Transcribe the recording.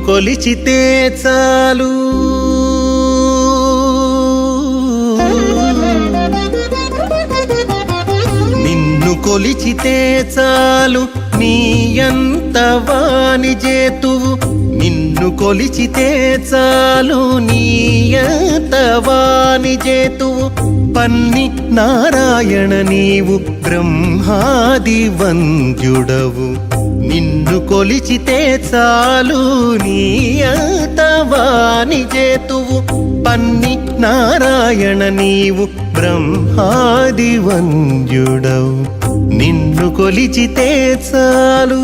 కొలిచితే చాలు నిన్ను కొలిచితే చాలు నీ అంత వాని జేతువు నిన్ను కొలిచితే చాలు నీ అంత వాని జేతువు పన్ని నారాయణ నీవు బ్రహ్మాది వంద్యుడవు నిన్ను కొలిచితే చాలు నీ అంత వాని జేతువు పన్ని నారాయణ నీవు బ్రహ్మాది వంద్యుడవు నిన్ను కొలిచితే చాలు